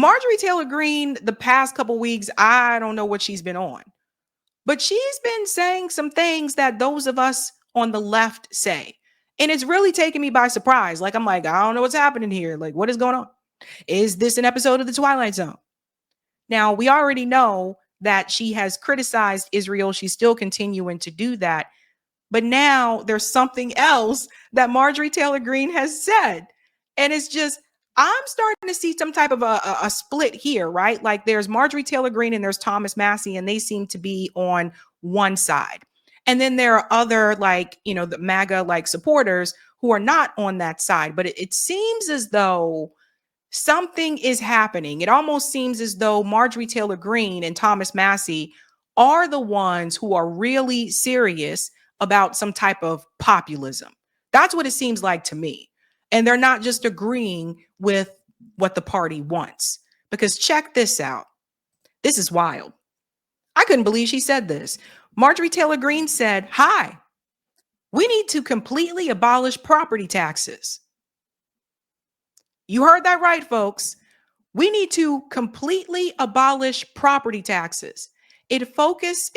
Marjorie Taylor Greene, the past couple weeks, I don't know what she's been on, but she's been saying some things that those of us on the left say. And it's really taken me by surprise. Like, I'm like, I don't know what's happening here. Like, what is going on? Is this an episode of The Twilight Zone? Now, we already know that she has criticized Israel. She's still continuing to do that. But now there's something else that Marjorie Taylor Greene has said. And it's just, I'm starting to see some type of a split here, right? Like there's Marjorie Taylor Greene and there's Thomas Massie, and they seem to be on one side. And then there are other, like, you know, the MAGA like supporters who are not on that side. But it seems as though something is happening. It almost seems as though Marjorie Taylor Greene and Thomas Massie are the ones who are really serious about some type of populism. That's what it seems like to me. And they're not just agreeing with what the party wants. Because check this out. This is wild. I couldn't believe she said this. Marjorie Taylor Greene said, "Hi, we need to completely abolish property taxes." You heard that right, folks. We need to completely abolish property taxes. It forces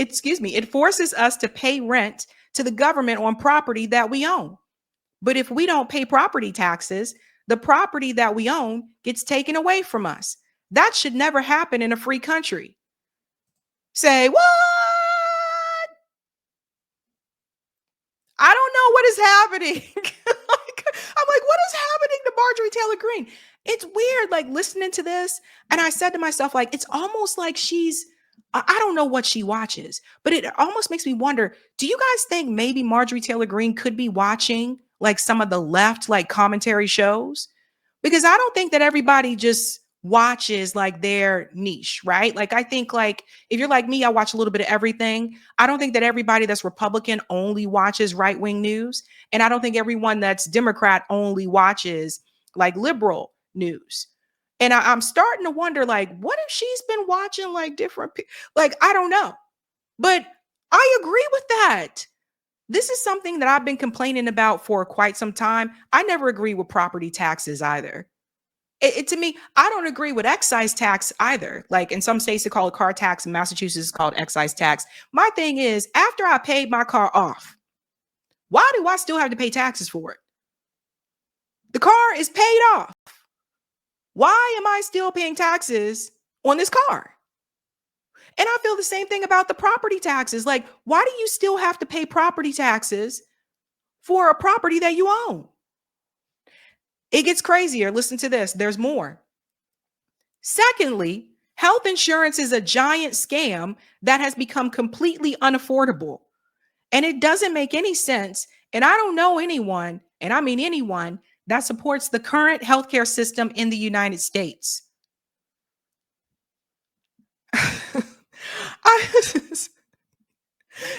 us to pay rent to the government on property that we own. But if we don't pay property taxes, the property that we own gets taken away from us. That should never happen in a free country. Say, what? I don't know what is happening. I'm like, what is happening to Marjorie Taylor Greene? It's weird, like listening to this. And I said to myself, like, it's almost like I don't know what she watches, but it almost makes me wonder, do you guys think maybe Marjorie Taylor Greene could be watching like some of the left, like commentary shows? Because I don't think that everybody just watches like their niche, right? Like I think like if you're like me, I watch a little bit of everything. I don't think that everybody that's Republican only watches right-wing news. And I don't think everyone that's Democrat only watches like liberal news. And I'm starting to wonder, like, what if she's been watching like different, like, I don't know. But I agree with that. This is something that I've been complaining about for quite some time. I never agree with property taxes either. To me, I don't agree with excise tax either. Like in some states, they call it car tax. In Massachusetts, it's called excise tax. My thing is, after I paid my car off, why do I still have to pay taxes for it? The car is paid off. Why am I still paying taxes on this car? And I feel the same thing about the property taxes. Like, why do you still have to pay property taxes for a property that you own? It gets crazier. Listen to this. There's more. Secondly, health insurance is a giant scam that has become completely unaffordable. And it doesn't make any sense. And I don't know anyone, and I mean anyone, that supports the current healthcare system in the United States.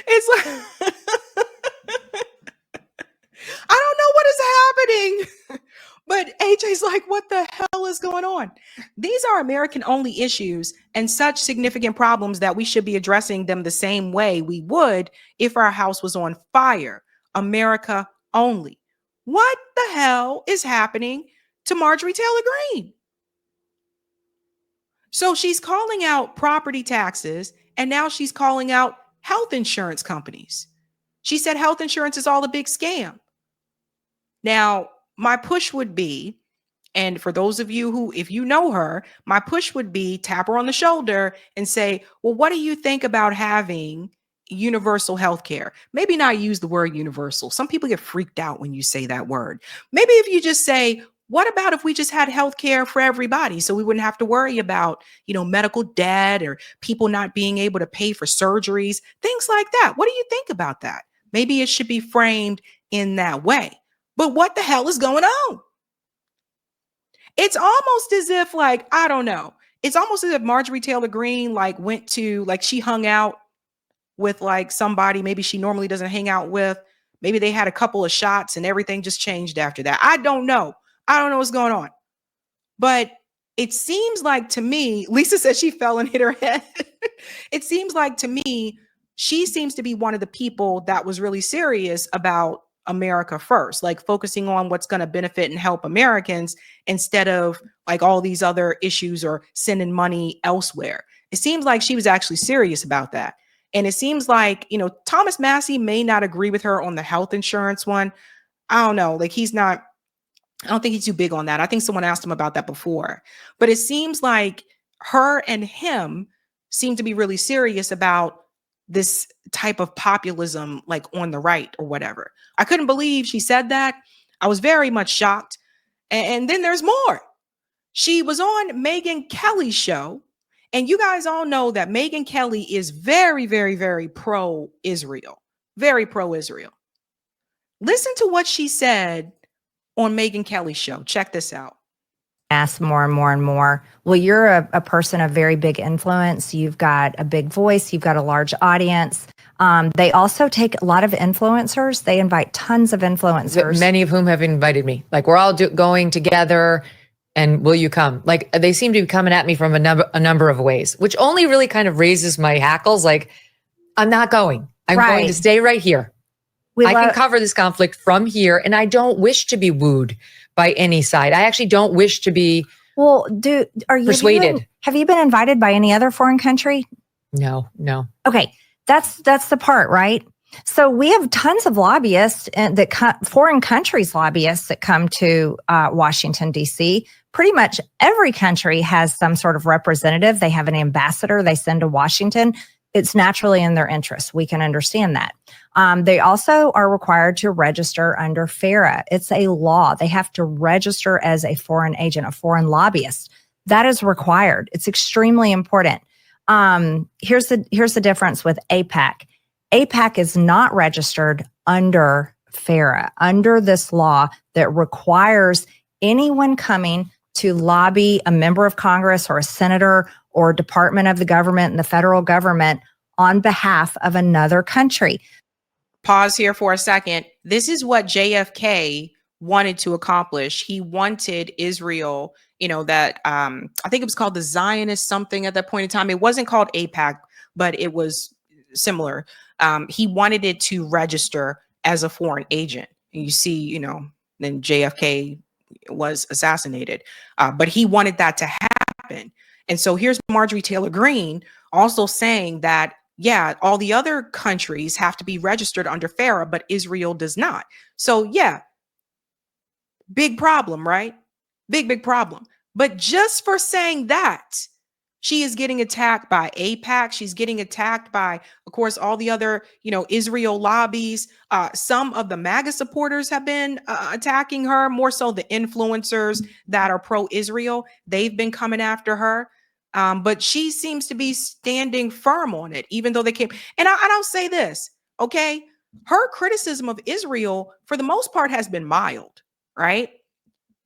It's like, I don't know what is happening. But AJ's like, what the hell is going on? These are American-only issues and such significant problems that we should be addressing them the same way we would if our house was on fire. America only. What the hell is happening to Marjorie Taylor Greene? So she's calling out property taxes, and now she's calling out health insurance companies. She said health insurance is all a big scam. Now, my push would be, and for those of you who, if you know her, my push would be tap her on the shoulder and say, well, what do you think about having universal health care? Maybe not use the word universal. Some people get freaked out when you say that word. Maybe if you just say, what about if we just had health care for everybody so we wouldn't have to worry about, medical debt or people not being able to pay for surgeries, things like that. What do you think about that? Maybe it should be framed in that way. But what the hell is going on? It's almost as if, like, I don't know. It's almost as if Marjorie Taylor Greene, like, went to, like, she hung out with, like, somebody maybe she normally doesn't hang out with. Maybe they had a couple of shots and everything just changed after that. I don't know. I don't know what's going on. But it seems like to me, Lisa said she fell and hit her head. It seems like to me, she seems to be one of the people that was really serious about America first, like focusing on what's going to benefit and help Americans instead of like all these other issues or sending money elsewhere. It seems like she was actually serious about that. And it seems like, Thomas Massie may not agree with her on the health insurance one. I don't know. Like I don't think he's too big on that. I think someone asked him about that before. But it seems like her and him seem to be really serious about this type of populism, like on the right or whatever. I couldn't believe she said that. I was very much shocked. And then there's more. She was on Megyn Kelly's show. And you guys all know that Megyn Kelly is very, very, very pro-Israel. Very pro-Israel. Listen to what she said on Megyn Kelly's show. Check this out. Ask more and more and more. Well, you're a person of very big influence. You've got a big voice. You've got a large audience. They also take a lot of influencers. They invite tons of influencers. Many of whom have invited me. Like, we're all going together, and will you come? Like, they seem to be coming at me from a number of ways, which only really kind of raises my hackles. Like, I'm not going. I'm going to stay right here. I can cover this conflict from here, and I don't wish to be wooed by any side. I actually don't wish to be persuaded. Have you been invited by any other foreign country? No. Okay, that's the part, right? So we have tons of lobbyists and foreign countries lobbyists that come to Washington, D.C. Pretty much every country has some sort of representative. They have an ambassador they send to Washington. It's naturally in their interest. We can understand that. They also are required to register under FARA. It's a law. They have to register as a foreign agent, a foreign lobbyist. That is required. It's extremely important. Here's the difference with AIPAC. AIPAC is not registered under FARA, under this law that requires anyone coming to lobby a member of Congress or a senator or department of the government and the federal government on behalf of another country. Pause here for a second. This is what JFK wanted to accomplish. He wanted Israel, that I think it was called the Zionist something at that point in time. It wasn't called AIPAC, but it was similar. He wanted it to register as a foreign agent. And you see, then JFK was assassinated, but he wanted that to happen. And so here's Marjorie Taylor Greene also saying that, yeah, all the other countries have to be registered under FARA, but Israel does not. So yeah, big problem, right? Big problem. But just for saying that, she is getting attacked by AIPAC. She's getting attacked by, of course, all the other, Israel lobbies. Some of the MAGA supporters have been attacking her, more so the influencers that are pro-Israel. They've been coming after her. But she seems to be standing firm on it, even though they came. And I'll say this, okay? Her criticism of Israel, for the most part, has been mild, right?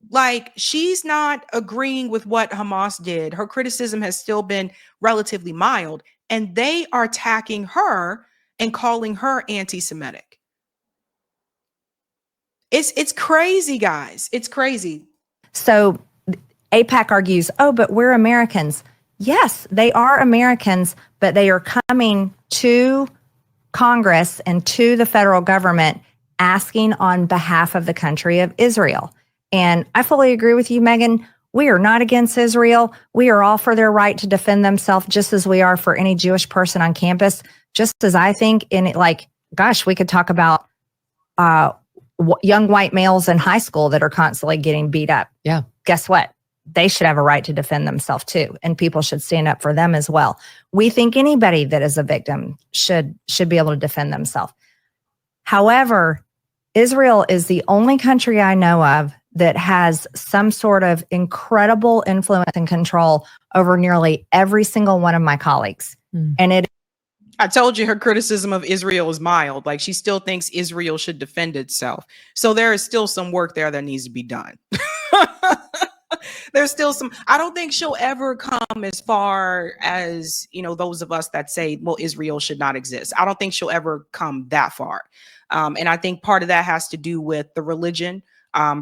Like, she's not agreeing with what Hamas did. Her criticism has still been relatively mild, and they are attacking her and calling her anti-Semitic. It's crazy, guys. It's crazy. So AIPAC argues, but we're Americans. Yes, they are Americans, but they are coming to Congress and to the federal government asking on behalf of the country of Israel. And I fully agree with you, Megan. We are not against Israel. We are all for their right to defend themselves, just as we are for any Jewish person on campus. Just as I think we could talk about young white males in high school that are constantly getting beat up. Yeah. Guess what? They should have a right to defend themselves too, and people should stand up for them as well. We think anybody that is a victim should be able to defend themselves. However, Israel is the only country I know of that has some sort of incredible influence and control over nearly every single one of my colleagues. And I told you her criticism of Israel is mild. Like, she still thinks Israel should defend itself. So there is still some work there that needs to be done. There's still some, I don't think she'll ever come as far as, those of us that say, well, Israel should not exist. I don't think she'll ever come that far. And I think part of that has to do with the religion,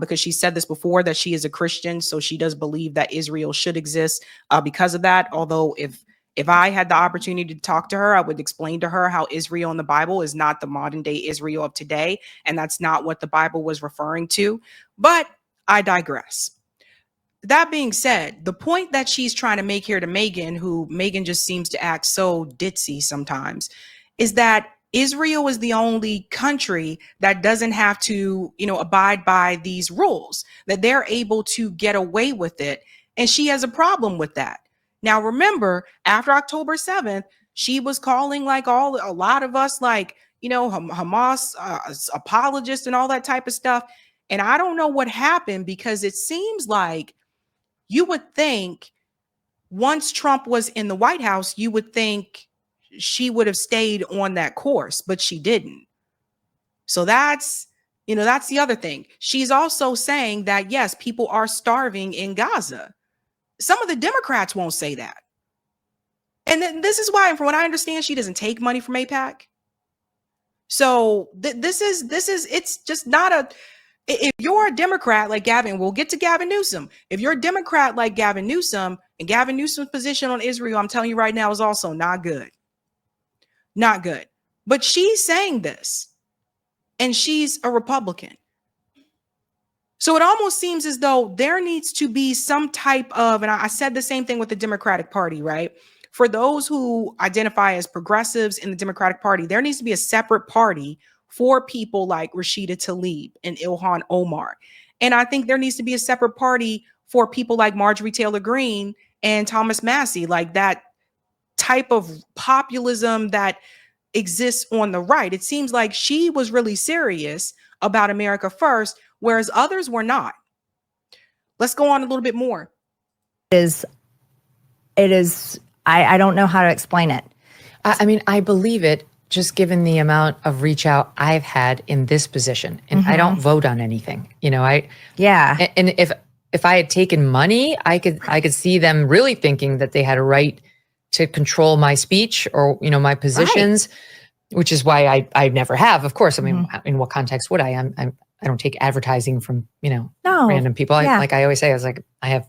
because she said this before, that she is a Christian. So she does believe that Israel should exist because of that. Although if If I had the opportunity to talk to her, I would explain to her how Israel in the Bible is not the modern day Israel of today. And that's not what the Bible was referring to. But I digress. That being said, the point that she's trying to make here to Megan, who Megan just seems to act so ditzy sometimes, is that Israel is the only country that doesn't have to, abide by these rules, that they're able to get away with it. And she has a problem with that. Now, remember, after October 7th, she was calling a lot of us Hamas apologists and all that type of stuff. And I don't know what happened, because it seems like you would think once Trump was in the White House, you would think she would have stayed on that course, but she didn't. So that's the other thing. She's also saying that, yes, people are starving in Gaza. Some of the Democrats won't say that. And then this is why, from what I understand, she doesn't take money from AIPAC. So this is it's just not a. If you're a Democrat like Gavin, we'll get to Gavin Newsom. If you're a Democrat like Gavin Newsom, and Gavin Newsom's position on Israel, I'm telling you right now, is also not good. Not good. But she's saying this, and she's a Republican. So it almost seems as though there needs to be some type of, and I said the same thing with the Democratic Party, right? For those who identify as progressives in the Democratic Party, there needs to be a separate party for people like Rashida Tlaib and Ilhan Omar. And I think there needs to be a separate party for people like Marjorie Taylor Greene and Thomas Massie, like that type of populism that exists on the right. It seems like she was really serious about America first, whereas others were not. Let's go on a little bit more. It is, I don't know how to explain it. I mean, I believe it, just given the amount of reach out I've had in this position, and I don't vote on anything, Yeah. And if I had taken money, I could see them really thinking that they had a right to control my speech or, my positions, which is why I never have. Of course, I mean, in what context would I? I don't take advertising from, random people. Like I always say, I have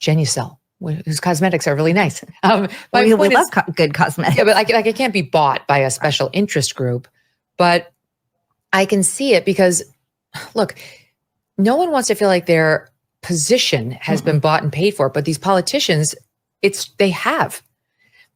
Genucel, whose cosmetics are really nice. We love good cosmetics. Yeah, but I can't be bought by a special interest group. But I can see it because, look, no one wants to feel like their position has been bought and paid for. But these politicians, they have.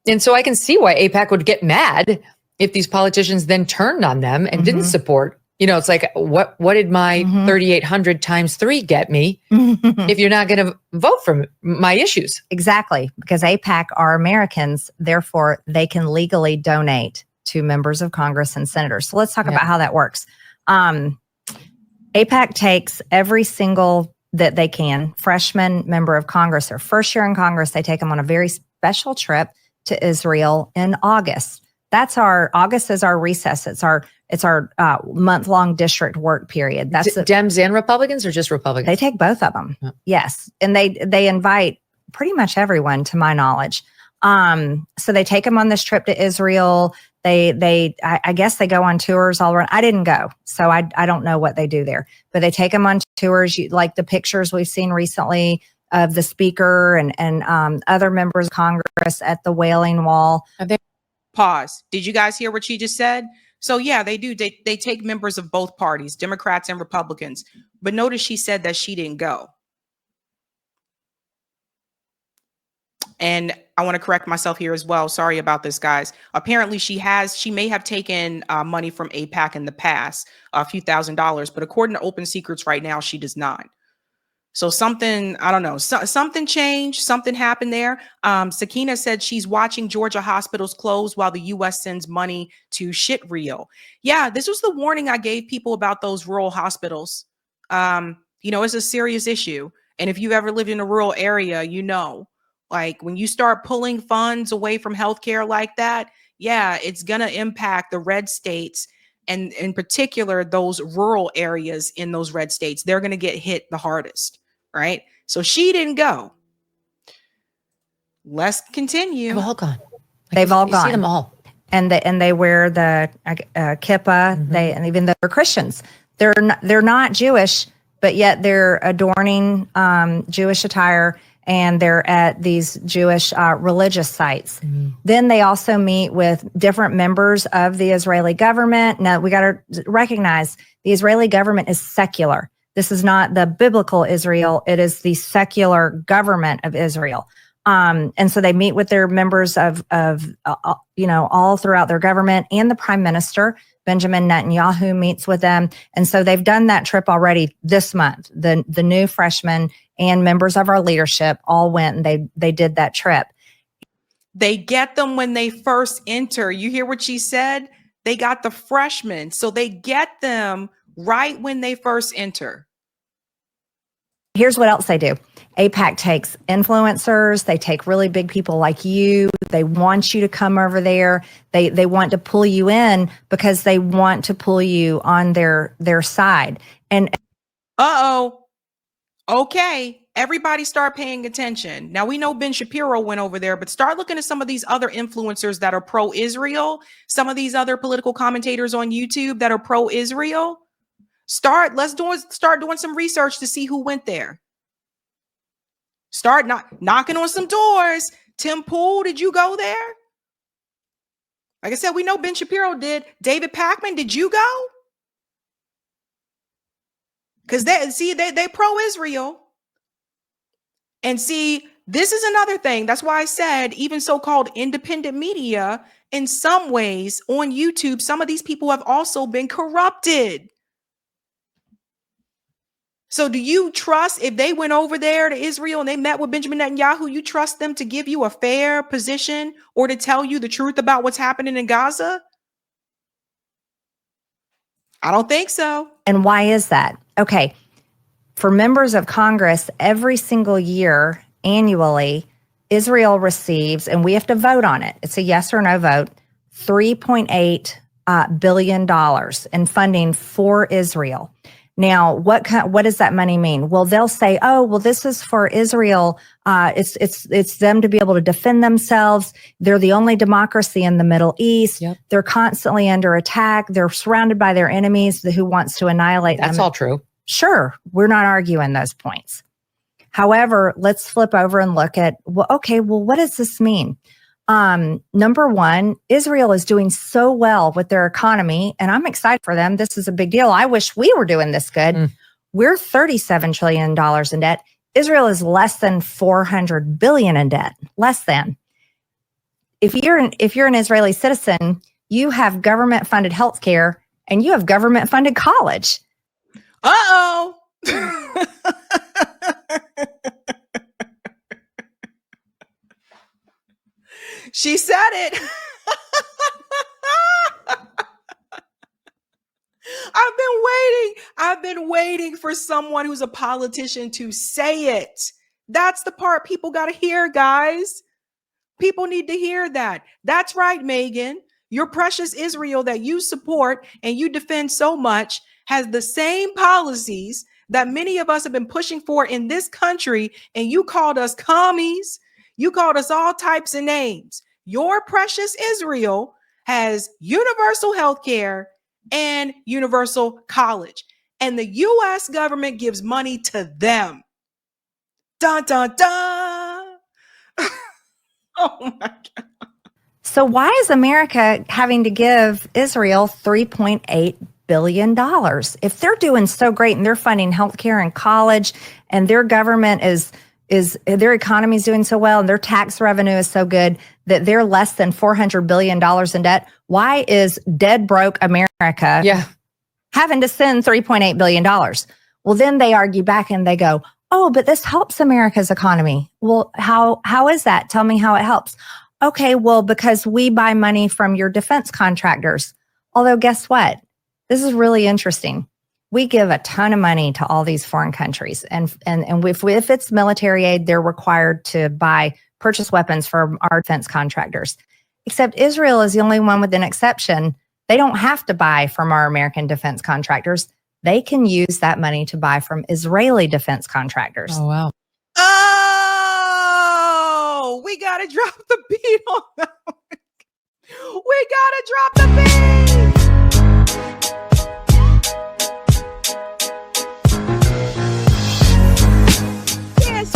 And so I can see why AIPAC would get mad if these politicians then turned on them and didn't support. It's like, what did my 3,800 times 3 get me if you're not going to vote for my issues? Exactly, because AIPAC are Americans, therefore they can legally donate to members of Congress and senators. So let's talk about how that works. AIPAC takes every single that they can, freshman member of Congress, their first year in Congress, they take them on a very special trip to Israel in August. August is our recess. It's our month-long district work period. That's Dems and Republicans, or just Republicans? They take both of them. Yeah. Yes. And they invite pretty much everyone, to my knowledge. So they take them on this trip to Israel. I guess they go on tours all around. I didn't go, so I don't know what they do there, but they take them on tours. Like the pictures we've seen recently of the speaker and other members of Congress at the Wailing Wall. Pause. Did you guys hear what she just said? So yeah, they do. They take members of both parties, Democrats and Republicans. But notice she said that she didn't go. And I want to correct myself here as well. Sorry about this, guys. Apparently she may have taken money from AIPAC in the past, a few $1,000s, but according to Open Secrets right now, she does not. So something, I don't know, something changed, something happened there. Sakina said she's watching Georgia hospitals close while the U.S. sends money to shit Rio. Yeah, this was the warning I gave people about those rural hospitals. It's a serious issue. And if you've ever lived in a rural area, like when you start pulling funds away from healthcare like that, yeah, it's going to impact the red states. And in particular, those rural areas in those red states, they're going to get hit the hardest. Right. So she didn't go. Let's continue. They've all gone. They've all gone. See them all. And they wear the kippah. And even though they're Christians, they're not Jewish, but yet they're adorning Jewish attire. and they're at these Jewish religious sites. Then they also meet with different members of the Israeli government. Now, we got to recognize the Israeli government is secular. This is not the biblical Israel. It is the secular government of Israel. And so they meet with their members of all throughout their government, and the prime minister, Benjamin Netanyahu, meets with them. And so they've done that trip already this month. The new freshmen and members of our leadership all went and they did that trip. They get them when they first enter. You hear what she said? They got the freshmen. So they get them right when they first enter. Here's what else they do. AIPAC takes influencers. They take really big people like you. They want you to come over there. They want to pull you in because they want to pull you on their side. And okay. Everybody start paying attention. Now we know Ben Shapiro went over there, but start looking at some of these other influencers that are pro-Israel. Some of these other political commentators on YouTube that are pro-Israel. Start doing some research to see who went there. Start knocking on some doors. Tim Pool, did you go there? Like I said, we know Ben Shapiro did. David Pakman, did you go? Because they pro-Israel. And see, this is another thing. That's why I said even so-called independent media, in some ways on YouTube, some of these people have also been corrupted. So do you trust, if they went over there to Israel and they met with Benjamin Netanyahu, you trust them to give you a fair position or to tell you the truth about what's happening in Gaza? I don't think so. And why is that? Okay. For members of Congress, every single year, annually, Israel receives, and we have to vote on it. It's a yes or no vote, $3.8 billion in funding for Israel. Now, what does that money mean? Well, they'll say, "Oh, well, this is for Israel. It's them to be able to defend themselves. They're the only democracy in the Middle East. Yep. They're constantly under attack. They're surrounded by their enemies who wants to annihilate them." That's all true. Sure, we're not arguing those points. However, let's flip over and look at, what does this mean? Number one, Israel is doing so well with their economy, and I'm excited for them. This is a big deal. I wish we were doing this good. We're $37 trillion in debt. Israel is less than $400 billion in debt. Less than. If you're an Israeli citizen, you have government-funded healthcare and you have government-funded college. She said it. I've been waiting for someone who's a politician to say it. That's the part people got to hear, guys. People need to hear that. That's right, Megan. Your precious Israel that you support and you defend so much has the same policies that many of us have been pushing for in this country, and you called us commies. You called us all types of names. Your precious Israel has universal health care and universal college, and the U.S. government gives money to them. Dun, dun, dun. Oh, my God. So why is America having to give Israel $3.8 billion? If they're doing so great and they're funding healthcare and college, and their government is their economy is doing so well and their tax revenue is so good that they're less than $400 billion in debt, why is dead broke America having to send $3.8 billion? Well, then they argue back and they go, "Oh, but this helps America's economy." Well, how is that? Tell me how it helps. Okay, well, because we buy money from your defense contractors. Although guess what? This is really interesting. We give a ton of money to all these foreign countries. And if it's military aid, they're required to purchase weapons from our defense contractors. Except Israel is the only one with an exception. They don't have to buy from our American defense contractors. They can use that money to buy from Israeli defense contractors. Oh, wow. Oh, we got to drop the beat on that one. We got to drop the beat. Yes,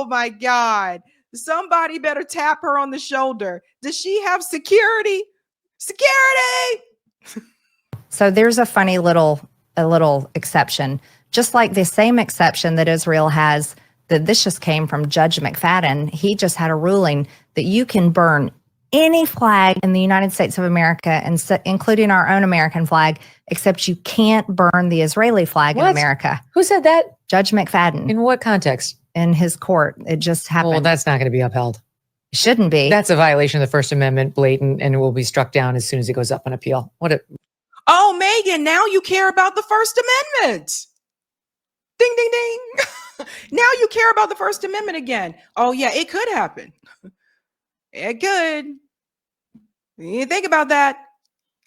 my God. Somebody better tap her on the shoulder. Does she have security? Security! So there's a funny little exception, just like the same exception that Israel has. That this just came from Judge McFadden. He just had a ruling that you can burn any flag in the United States of America, and including our own American flag, except you can't burn the Israeli flag in America. Who said that? Judge McFadden. In what context? In his court. It just happened. Well, that's not going to be upheld. Shouldn't be. That's a violation of the First Amendment, blatant, and it will be struck down as soon as it goes up on appeal. Oh, Megan, now you care about the First Amendment. Ding, ding, ding. Now you care about the First Amendment again. Oh, yeah, it could happen. It could. You think about that.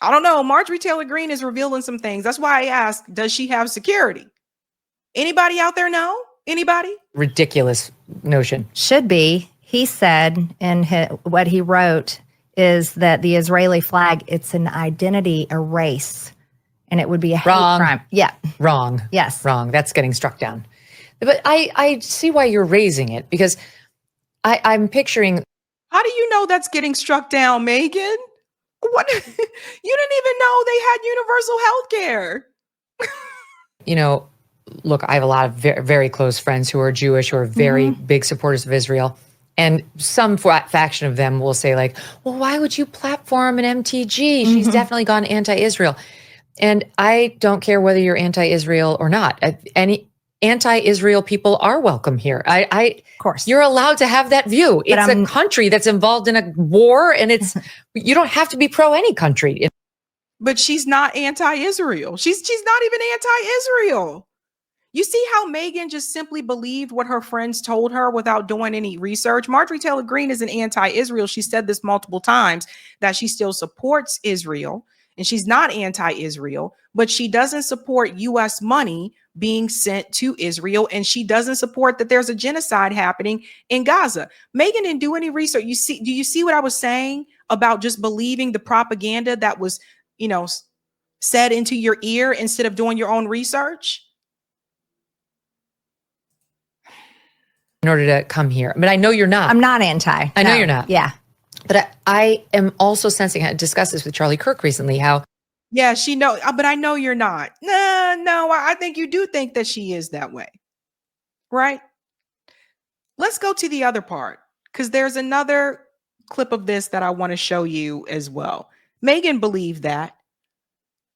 I don't know. Marjorie Taylor Greene is revealing some things. That's why I asked, does she have security? Anybody out there know? Anybody? Ridiculous notion. Should be. He said in what he wrote is that the Israeli flag, it's an identity erase, and it would be a hate crime. Yeah. Wrong. Yes. Wrong. That's getting struck down. But I see why you're raising it, because I'm picturing. How do you know that's getting struck down, Megan? What? You didn't even know they had universal health care. Look, I have a lot of very, very close friends who are Jewish, who are very big supporters of Israel. And some faction of them will say, like, well, why would you platform an MTG? She's definitely gone anti-Israel. And I don't care whether you're anti-Israel or not. Any anti-Israel people are welcome here. Of course. You're allowed to have that view. It's a country that's involved in a war, and you don't have to be pro any country. But she's not anti-Israel. She's not even anti-Israel. You see how Megan just simply believed what her friends told her without doing any research? Marjorie Taylor Greene isn't anti-Israel. She said this multiple times, that she still supports Israel, and she's not anti-Israel, but she doesn't support U.S. money being sent to Israel, and she doesn't support that there's a genocide happening in Gaza. Megan didn't do any research. Do you see what I was saying about just believing the propaganda that was, said into your ear instead of doing your own research? In order to come here. But I know you're not. I'm not anti. I know you're not. Yeah. But I am also sensing, I discussed this with Charlie Kirk recently, how. Yeah, she knows, but I know you're not. No, I think you do think that she is that way. Right? Let's go to the other part, because there's another clip of this that I want to show you as well. Megan believed that.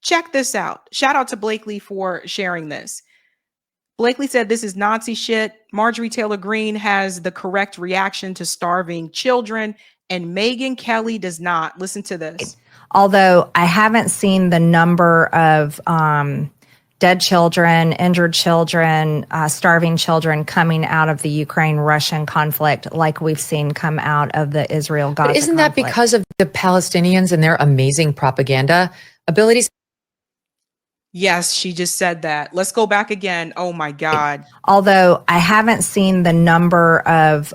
Check this out. Shout out to Blakely for sharing this. Blakely said, this is Nazi shit. Marjorie Taylor Greene has the correct reaction to starving children, and Megyn Kelly does not. Listen to this. Although I haven't seen the number of dead children, injured children, starving children coming out of the Ukraine-Russian conflict like we've seen come out of the Israel-Gaza conflict. Isn't that because of the Palestinians and their amazing propaganda abilities? Yes, she just said that. Let's go back again. Oh my God. Although I haven't seen the number of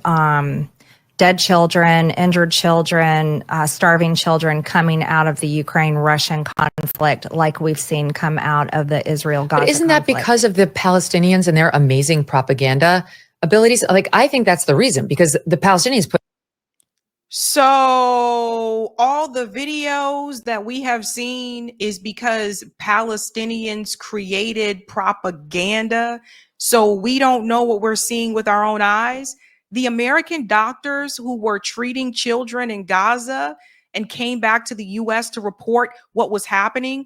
dead children, injured children, starving children coming out of the Ukraine-Russian conflict like we've seen come out of the Israel-Gaza conflict. Isn't that because of the Palestinians and their amazing propaganda abilities? Like, I think that's the reason, because the Palestinians put. So all the videos that we have seen is because Palestinians created propaganda. So we don't know what we're seeing with our own eyes. The American doctors who were treating children in Gaza and came back to the US to report what was happening,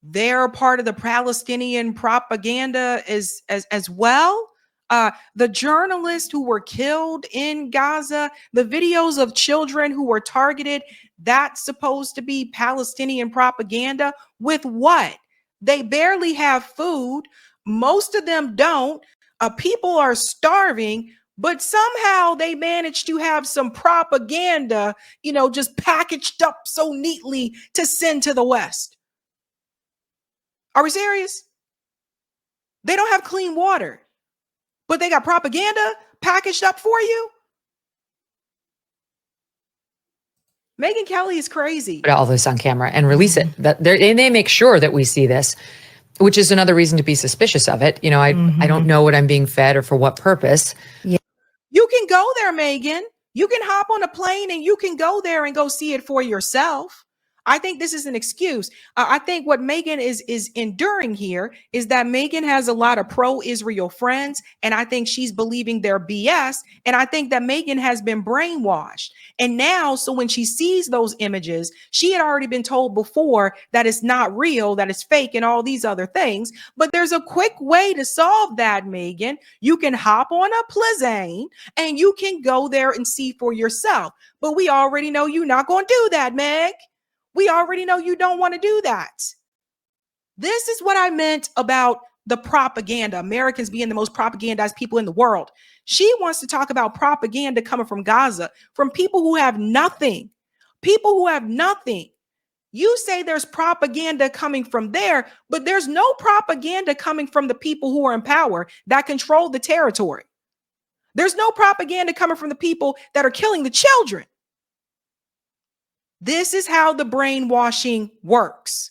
they're part of the Palestinian propaganda as well. The journalists who were killed in Gaza, the videos of children who were targeted, that's supposed to be Palestinian propaganda. With what? They barely have food. Most of them don't. People are starving, but somehow they managed to have some propaganda, just packaged up so neatly to send to the West. Are we serious? They don't have clean water, but they got propaganda packaged up for you? Megyn Kelly is crazy. Put all this on camera and release it. And they make sure that we see this, which is another reason to be suspicious of it. I don't know what I'm being fed or for what purpose. Yeah. You can go there, Megan. You can hop on a plane and you can go there and go see it for yourself. I think this is an excuse. I think what Megan is enduring here is that Megan has a lot of pro-Israel friends, and I think she's believing their BS. And I think that Megan has been brainwashed. And now, so when she sees those images, she had already been told before that it's not real, that it's fake, and all these other things. But there's a quick way to solve that, Megan. You can hop on a plane and you can go there and see for yourself. But we already know you're not going to do that, Meg. We already know you don't want to do that. This is what I meant about the propaganda, Americans being the most propagandized people in the world. She wants to talk about propaganda coming from Gaza, from people who have nothing. People who have nothing. You say there's propaganda coming from there, but there's no propaganda coming from the people who are in power that control the territory. There's no propaganda coming from the people that are killing the children. This is how the brainwashing works.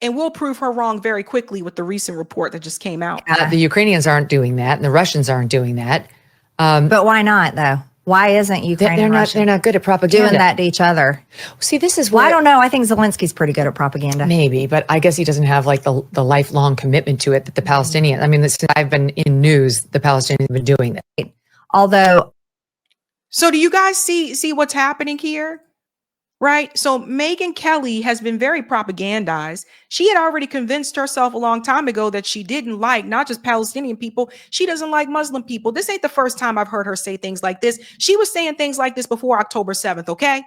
And we'll prove her wrong very quickly with the recent report that just came out. The Ukrainians aren't doing that, and the Russians aren't doing that. But why not, though? Why isn't Ukraine and Russia they're not good at propaganda. doing that to each other? See, this is Well, I don't know. I think Zelensky's pretty good at propaganda. Maybe, but I guess he doesn't have like the lifelong commitment to it that the Palestinians. I mean, since I've been in news, the Palestinians have been doing that. Although, so do you guys see what's happening here? Right? So Megyn Kelly has been very propagandized. She had already convinced herself a long time ago that she didn't like not just Palestinian people, she doesn't like Muslim people. This ain't the first time I've heard her say things like this. She was saying things like this before October 7th, okay?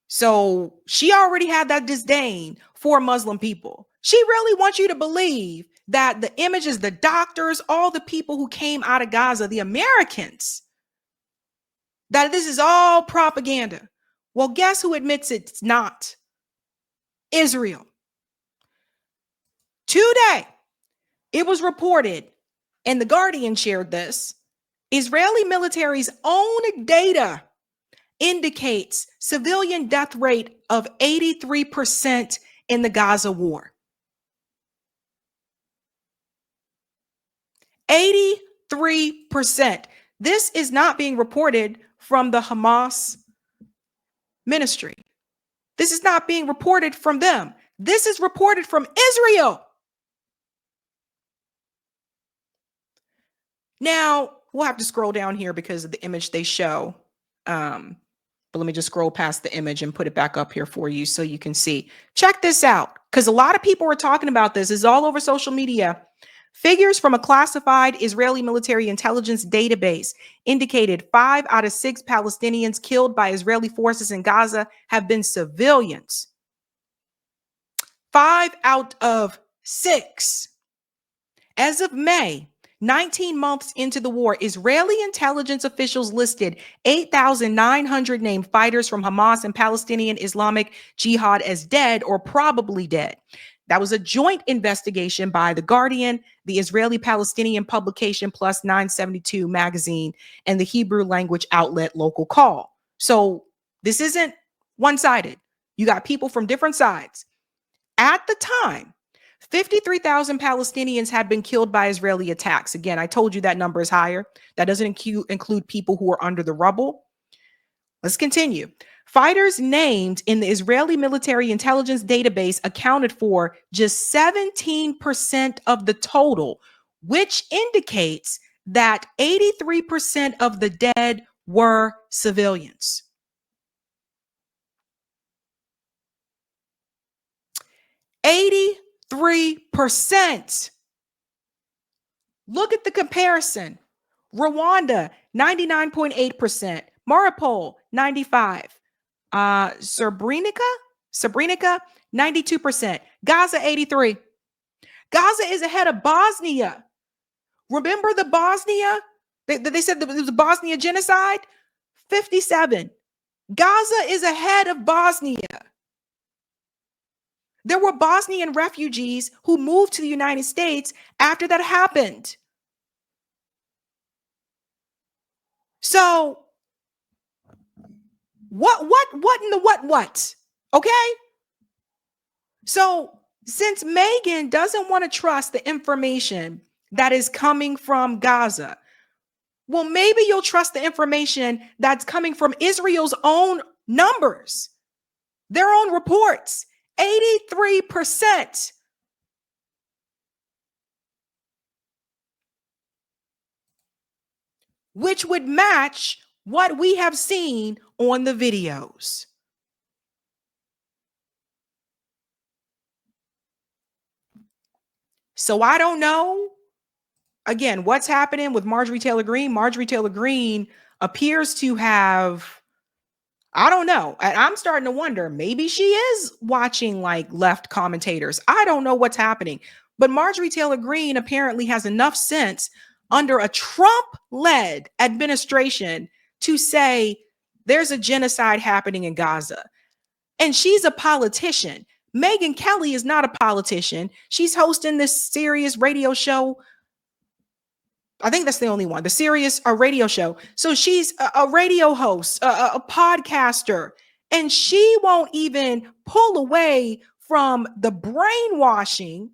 So she already had that disdain for Muslim people. She really wants you to believe that the images, the doctors, all the people who came out of Gaza, the Americans, that this is all propaganda. Well, guess who admits it's not? Israel. Today, it was reported, and The Guardian shared this, Israeli military's own data indicates civilian death rate of 83% in the Gaza war. 83%. This is not being reported from the Hamas ministry. This is not being reported from them. This is reported from Israel. Now, we'll have to scroll down here because of the image they show. But let me just scroll past the image and put it back up here for you so you can see. Check this out, because a lot of people were talking about this. It's all over social media. Figures from a classified Israeli military intelligence database indicated 5 out of 6 Palestinians killed by Israeli forces in Gaza have been civilians. 5 out of 6. As of May, 19 months into the war, Israeli intelligence officials listed 8,900 named fighters from Hamas and Palestinian Islamic Jihad as dead or probably dead. That was a joint investigation by The Guardian, the Israeli Palestinian publication Plus 972 magazine, and the Hebrew language outlet Local Call. So this isn't one-sided. You got people from different sides. At the time, 53,000 Palestinians had been killed by Israeli attacks. Again, I told you that number is higher. That doesn't include people who are under the rubble. Let's continue. Fighters named in the Israeli military intelligence database accounted for just 17% of the total, which indicates that 83% of the dead were civilians. 83%. Look at the comparison. Rwanda, 99.8%. Mariupol, 95%. Srebrenica, 92%. Gaza, 83%. Gaza is ahead of Bosnia. Remember the Bosnia? They said that it was a Bosnia genocide? 57%. Gaza is ahead of Bosnia. There were Bosnian refugees who moved to the United States after that happened. So what in the what? Okay? So since Megan doesn't want to trust the information that is coming from Gaza. Well, maybe you'll trust the information that's coming from Israel's own numbers, their own reports. 83%. Which would match what we have seen on the videos. So I don't know, again, what's happening with Marjorie Taylor Greene. Marjorie Taylor Greene appears to have, I don't know. And I'm starting to wonder, maybe she is watching like left commentators. I don't know what's happening. But Marjorie Taylor Greene apparently has enough sense under a Trump-led administration to say there's a genocide happening in Gaza. And she's a politician. Megyn Kelly is not a politician. She's hosting this serious radio show. I think that's the only one, the serious radio show. So she's a radio host, a podcaster, and she won't even pull away from the brainwashing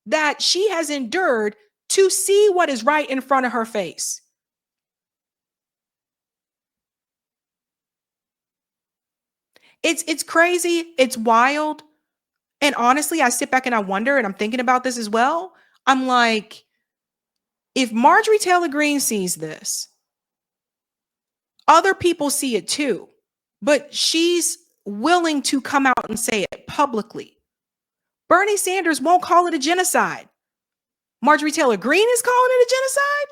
that she has endured to see what is right in front of her face. It's crazy. It's wild. And honestly, I sit back and I wonder, and I'm thinking about this as well. I'm like, if Marjorie Taylor Greene sees this, other people see it too, but she's willing to come out and say it publicly. Bernie Sanders won't call it a genocide. Marjorie Taylor Greene is calling it a genocide?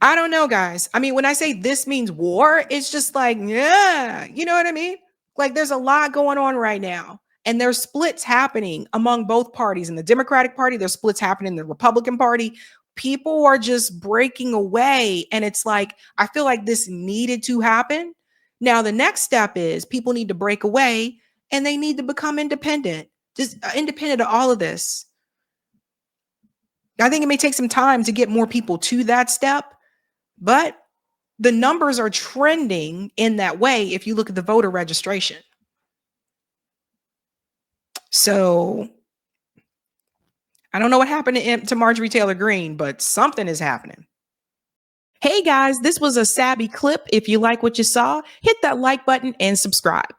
I don't know, guys. I mean, when I say this means war, it's just like, yeah, you know what I mean? Like there's a lot going on right now. And there's splits happening among both parties. In the Democratic Party, there's splits happening in the Republican Party. People are just breaking away. And it's like, I feel like this needed to happen. Now, the next step is people need to break away and they need to become independent, just independent of all of this. I think it may take some time to get more people to that step. But the numbers are trending in that way if you look at the voter registration. So I don't know what happened to Marjorie Taylor Greene, but something is happening. Hey guys, this was a Sabby clip. If you like what you saw, hit that like button and subscribe.